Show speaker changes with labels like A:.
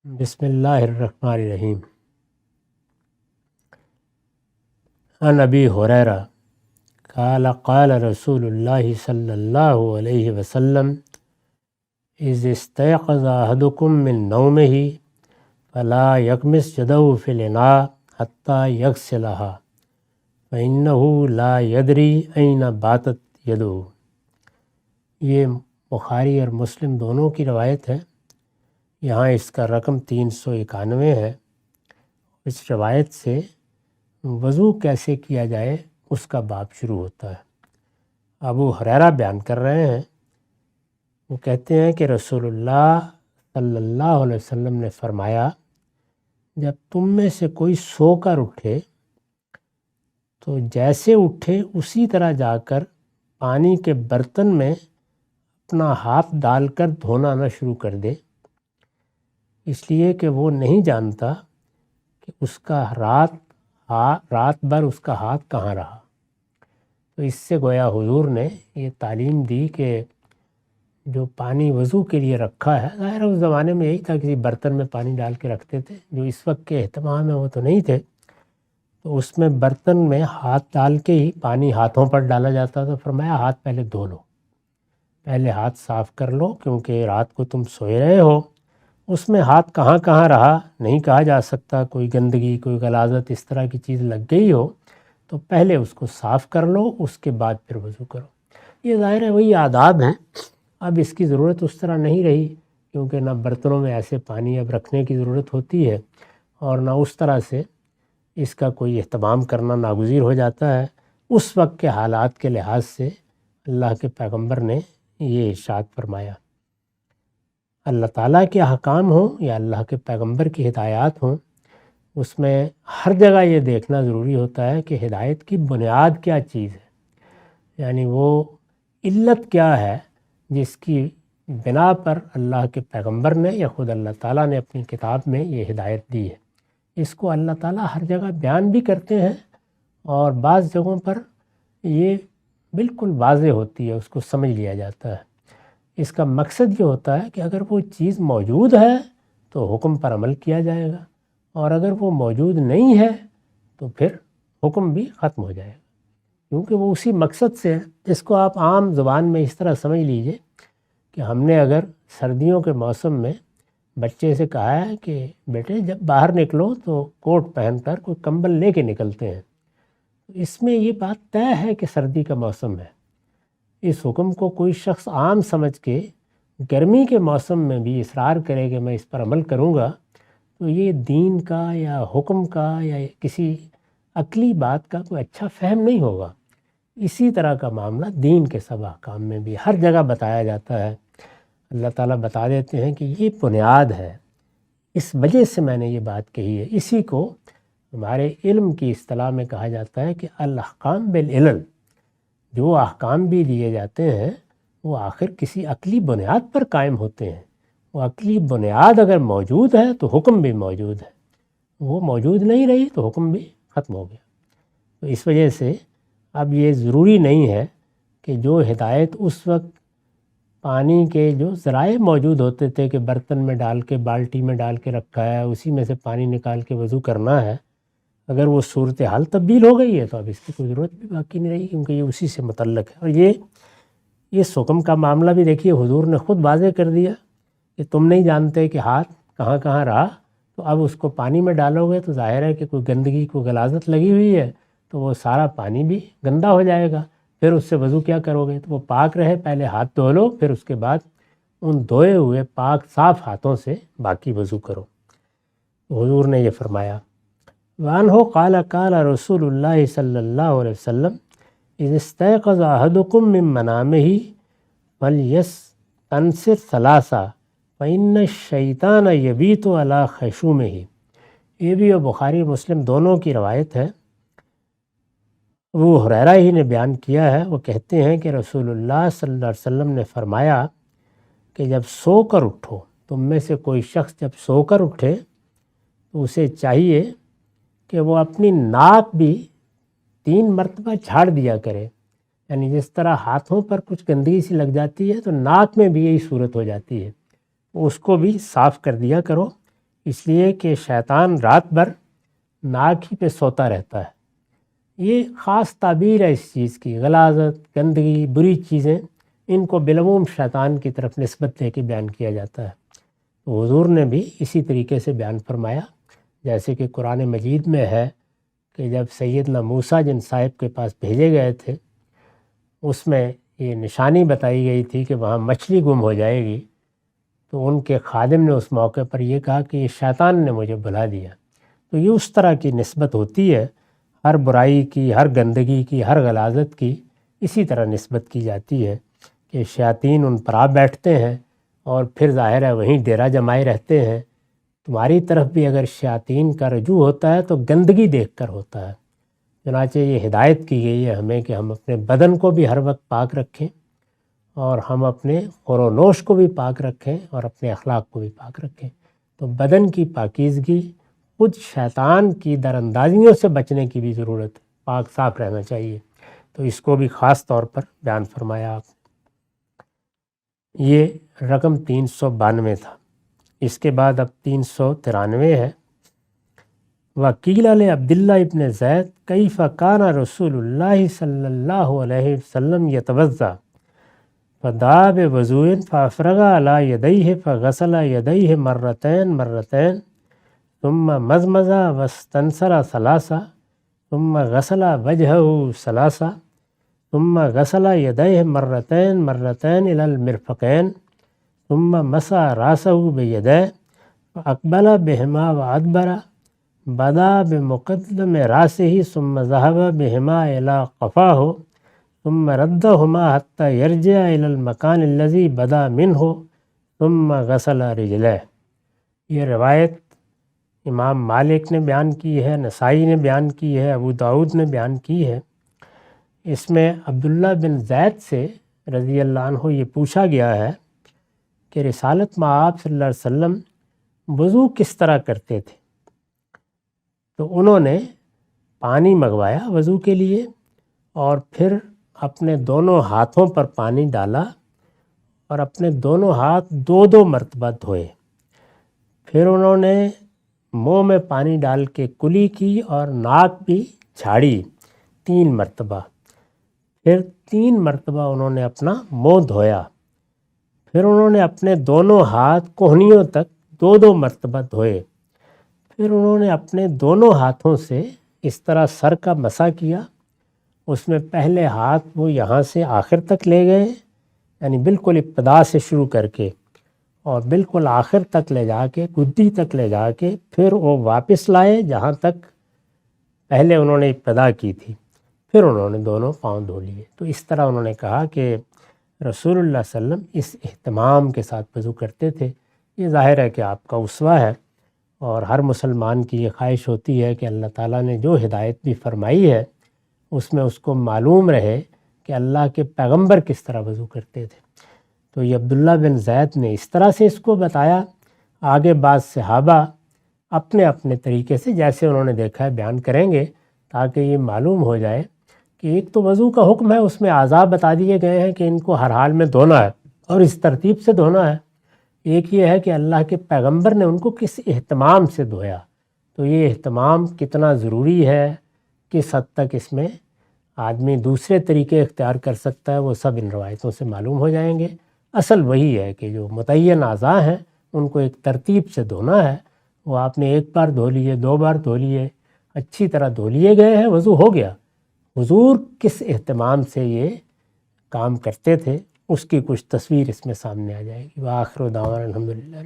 A: بسم اللہ الرحمن الرحیم۔ عن ابی ہریرہ قال قال رسول اللہ صلی اللہ علیہ وسلم اذ استيقظ احدكم من نومه فلا يغمس يده في الاناء حتى يغسلها فإنه لا يدري أين باتت يده۔ یہ بخاری اور مسلم دونوں کی روایت ہے۔ یہاں اس کا رقم 391 ہے۔ اس روایت سے وضو کیسے کیا جائے اس کا باب شروع ہوتا ہے۔ ابو ہریرہ بیان کر رہے ہیں، وہ کہتے ہیں کہ رسول اللہ صلی اللہ علیہ وسلم نے فرمایا، جب تم میں سے کوئی سو کر اٹھے تو جیسے اٹھے اسی طرح جا کر پانی کے برتن میں اپنا ہاتھ ڈال کر دھونا نہ شروع کر دے، اس لیے کہ وہ نہیں جانتا کہ اس کا رات بھر اس کا ہاتھ کہاں رہا۔ تو اس سے گویا حضور نے یہ تعلیم دی کہ جو پانی وضو کے لیے رکھا ہے، ظاہر اس زمانے میں یہی تھا، کسی برتن میں پانی ڈال کے رکھتے تھے، جو اس وقت کے اہتمام میں وہ تو نہیں تھے، تو اس میں برتن میں ہاتھ ڈال کے ہی پانی ہاتھوں پر ڈالا جاتا، تو فرمایا ہاتھ پہلے دھو لو، پہلے ہاتھ صاف کر لو، کیونکہ رات کو تم سوئے رہے ہو، اس میں ہاتھ کہاں کہاں رہا نہیں کہا جا سکتا، کوئی گندگی کوئی غلاظت اس طرح کی چیز لگ گئی ہو تو پہلے اس کو صاف کر لو، اس کے بعد پھر وضو کرو۔ یہ ظاہر ہے وہی آداب ہیں، اب اس کی ضرورت اس طرح نہیں رہی، کیونکہ نہ برتنوں میں ایسے پانی اب رکھنے کی ضرورت ہوتی ہے، اور نہ اس طرح سے اس کا کوئی اہتمام کرنا ناگزیر ہو جاتا ہے۔ اس وقت کے حالات کے لحاظ سے اللہ کے پیغمبر نے یہ ارشاد فرمایا۔ اللہ تعالیٰ کے احکام ہوں یا اللہ کے پیغمبر کی ہدایات ہوں، اس میں ہر جگہ یہ دیکھنا ضروری ہوتا ہے کہ ہدایت کی بنیاد کیا چیز ہے، یعنی وہ علت کیا ہے جس کی بنا پر اللہ کے پیغمبر نے یا خود اللہ تعالیٰ نے اپنی کتاب میں یہ ہدایت دی ہے۔ اس کو اللہ تعالیٰ ہر جگہ بیان بھی کرتے ہیں، اور بعض جگہوں پر یہ بالکل واضح ہوتی ہے، اس کو سمجھ لیا جاتا ہے۔ اس کا مقصد یہ ہوتا ہے کہ اگر وہ چیز موجود ہے تو حکم پر عمل کیا جائے گا، اور اگر وہ موجود نہیں ہے تو پھر حکم بھی ختم ہو جائے گا، کیونکہ وہ اسی مقصد سے ہے۔ جس کو آپ عام زبان میں اس طرح سمجھ لیجئے کہ ہم نے اگر سردیوں کے موسم میں بچے سے کہا ہے کہ بیٹے جب باہر نکلو تو کوٹ پہن کر کوئی کمبل لے کے نکلتے ہیں، اس میں یہ بات طے ہے کہ سردی کا موسم ہے۔ اس حکم کو کوئی شخص عام سمجھ کے گرمی کے موسم میں بھی اصرار کرے کہ میں اس پر عمل کروں گا، تو یہ دین کا یا حکم کا یا کسی عقلی بات کا کوئی اچھا فہم نہیں ہوگا۔ اسی طرح کا معاملہ دین کے سب احکام میں بھی ہر جگہ بتایا جاتا ہے۔ اللہ تعالیٰ بتا دیتے ہیں کہ یہ بنیاد ہے، اس وجہ سے میں نے یہ بات کہی ہے۔ اسی کو ہمارے علم کی اصطلاح میں کہا جاتا ہے کہ الاحکام بالعلل۔ جو احکام بھی دیے جاتے ہیں وہ آخر کسی عقلی بنیاد پر قائم ہوتے ہیں۔ وہ عقلی بنیاد اگر موجود ہے تو حکم بھی موجود ہے، وہ موجود نہیں رہی تو حکم بھی ختم ہو گیا۔ تو اس وجہ سے اب یہ ضروری نہیں ہے کہ جو ہدایت اس وقت پانی کے جو ذرائع موجود ہوتے تھے کہ برتن میں ڈال کے بالٹی میں ڈال کے رکھا ہے، اسی میں سے پانی نکال کے وضو کرنا ہے، اگر وہ صورتحال تبدیل ہو گئی ہے تو اب اس کی کوئی ضرورت بھی باقی نہیں رہی، کیونکہ یہ اسی سے متعلق ہے۔ اور یہ حکم کا معاملہ بھی دیکھیے حضور نے خود واضح کر دیا کہ تم نہیں جانتے کہ ہاتھ کہاں کہاں رہا، تو اب اس کو پانی میں ڈالو گے تو ظاہر ہے کہ کوئی گندگی کوئی غلاظت لگی ہوئی ہے تو وہ سارا پانی بھی گندا ہو جائے گا، پھر اس سے وضو کیا کرو گے؟ تو وہ پاک رہے پہلے ہاتھ دھو لو، پھر اس کے بعد ان دھوئے ہوئے پاک صاف ہاتھوں سے باقی وضو کرو۔ حضور نے یہ فرمایا۔ وعنہ قال قال رسول اللہ صلی اللہ علیہ وسلم اذ استيقظ احدكم من منامه فليستنصر ثلاثا فإن الشیطان یبیت علی خیشومہ۔ یہ بھی بخاری مسلم دونوں کی روایت ہے۔ ابو ہریرہ ہی نے بیان کیا ہے، وہ کہتے ہیں کہ رسول اللہ صلی اللہ علیہ وسلم نے فرمایا کہ جب سو کر اٹھو، تم میں سے کوئی شخص جب سو کر اٹھے تو اسے چاہیے کہ وہ اپنی ناک بھی 3 مرتبہ جھاڑ دیا کرے، یعنی جس طرح ہاتھوں پر کچھ گندگی سی لگ جاتی ہے تو ناک میں بھی یہی صورت ہو جاتی ہے، اس کو بھی صاف کر دیا کرو۔ اس لیے کہ شیطان رات بھر ناک ہی پہ سوتا رہتا ہے۔ یہ خاص تعبیر ہے اس چیز کی، غلاظت، گندگی، بری چیزیں، ان کو بالعموم شیطان کی طرف نسبت دے کے بیان کیا جاتا ہے۔ تو حضور نے بھی اسی طریقے سے بیان فرمایا، جیسے کہ قرآن مجید میں ہے کہ جب سیدنا موسیٰ جن صاحب کے پاس بھیجے گئے تھے، اس میں یہ نشانی بتائی گئی تھی کہ وہاں مچھلی گم ہو جائے گی، تو ان کے خادم نے اس موقع پر یہ کہا کہ یہ شیطان نے مجھے بلا دیا۔ تو یہ اس طرح کی نسبت ہوتی ہے، ہر برائی کی، ہر گندگی کی، ہر غلاظت کی اسی طرح نسبت کی جاتی ہے کہ شیاطین ان پر آ بیٹھتے ہیں اور پھر ظاہر ہے وہیں ڈیرا جمائے رہتے ہیں۔ تمہاری طرف بھی اگر شیاطین کا رجوع ہوتا ہے تو گندگی دیکھ کر ہوتا ہے۔ چنانچہ یہ ہدایت کی گئی ہے ہمیں کہ ہم اپنے بدن کو بھی ہر وقت پاک رکھیں، اور ہم اپنے خور و نوش کو بھی پاک رکھیں، اور اپنے اخلاق کو بھی پاک رکھیں۔ تو بدن کی پاکیزگی، خود شیطان کی در اندازیوں سے بچنے کی بھی ضرورت ہے، پاک صاف رہنا چاہیے۔ تو اس کو بھی خاص طور پر بیان فرمایا آپ نے۔ یہ رقم 392 تھا۔ اس کے بعد اب 393 ہے۔ وَقِيلَ لِعَبْدِ ابن زید كَيْفَ كَانَ رسول اللہ صلی اللہ علیہ وسلم يتوضأ فدعا بوضوء فأفرغ على يديه فغسل يديه مرتين ثم مزمز واستنثر ثلاثا ثم غسل وجهه ثلاثا ثم غسل يديه مرتين إلى المرفقين ثم مسح رأسه بيديه فأقبل بهما وأدبر، بدأ بمقدم رأسه ثم ذهب بهما إلى قفاه ثم ردهما حتى يرجع إلى المكان الذي بدأ منه ثم غسل رجليه۔ یہ روایت امام مالک نے بیان کی ہے، نسائی نے بیان کی ہے، ابو داؤد نے بیان کی ہے۔ اس میں عبداللہ بن زید سے رضی اللہ عنہ یہ پوچھا گیا ہے کہ رسالت مآب صلی اللہ علیہ وسلم وضو کس طرح کرتے تھے؟ تو انہوں نے پانی منگوایا وضو کے لیے، اور پھر اپنے دونوں ہاتھوں پر پانی ڈالا اور اپنے دونوں ہاتھ 2 مرتبہ دھوئے۔ پھر انہوں نے منہ میں پانی ڈال کے کلی کی اور ناک بھی جھاڑی 3 مرتبہ۔ پھر 3 مرتبہ انہوں نے اپنا منہ دھویا۔ پھر انہوں نے اپنے دونوں ہاتھ کوہنیوں تک 2 مرتبہ دھوئے۔ پھر انہوں نے اپنے دونوں ہاتھوں سے اس طرح سر کا مسح کیا۔ اس میں پہلے ہاتھ وہ یہاں سے آخر تک لے گئے، یعنی بالکل ابتدا سے شروع کر کے، اور بالکل آخر تک لے جا کے، گدی تک لے جا کے پھر وہ واپس لائے جہاں تک پہلے انہوں نے ابتدا کی تھی۔ پھر انہوں نے دونوں پاؤں دھو لیے۔ تو اس طرح انہوں نے کہا کہ رسول اللہ صلی اللہ علیہ وسلم اس اہتمام کے ساتھ وضو کرتے تھے۔ یہ ظاہر ہے کہ آپ کا اسوہ ہے، اور ہر مسلمان کی یہ خواہش ہوتی ہے کہ اللہ تعالیٰ نے جو ہدایت بھی فرمائی ہے اس میں اس کو معلوم رہے کہ اللہ کے پیغمبر کس طرح وضو کرتے تھے۔ تو یہ عبداللہ بن زید نے اس طرح سے اس کو بتایا۔ آگے بعض صحابہ اپنے اپنے طریقے سے جیسے انہوں نے دیکھا ہے بیان کریں گے، تاکہ یہ معلوم ہو جائے کہ ایک تو وضو کا حکم ہے، اس میں اعضاء بتا دیے گئے ہیں کہ ان کو ہر حال میں دھونا ہے اور اس ترتیب سے دھونا ہے۔ ایک یہ ہے کہ اللہ کے پیغمبر نے ان کو کس اہتمام سے دھویا، تو یہ اہتمام کتنا ضروری ہے، کس حد تک اس میں آدمی دوسرے طریقے اختیار کر سکتا ہے، وہ سب ان روایتوں سے معلوم ہو جائیں گے۔ اصل وہی ہے کہ جو متعین اعضاء ہیں ان کو ایک ترتیب سے دھونا ہے۔ وہ آپ نے 1 بار دھو لیے، 2 بار دھو لیے، اچھی طرح دھو لیے گئے ہیں، وضو ہو گیا۔ حضور کس اہتمام سے یہ کام کرتے تھے اس کی کچھ تصویر اس میں سامنے آ جائے گی۔ وآخر دعوانا الحمدللہ۔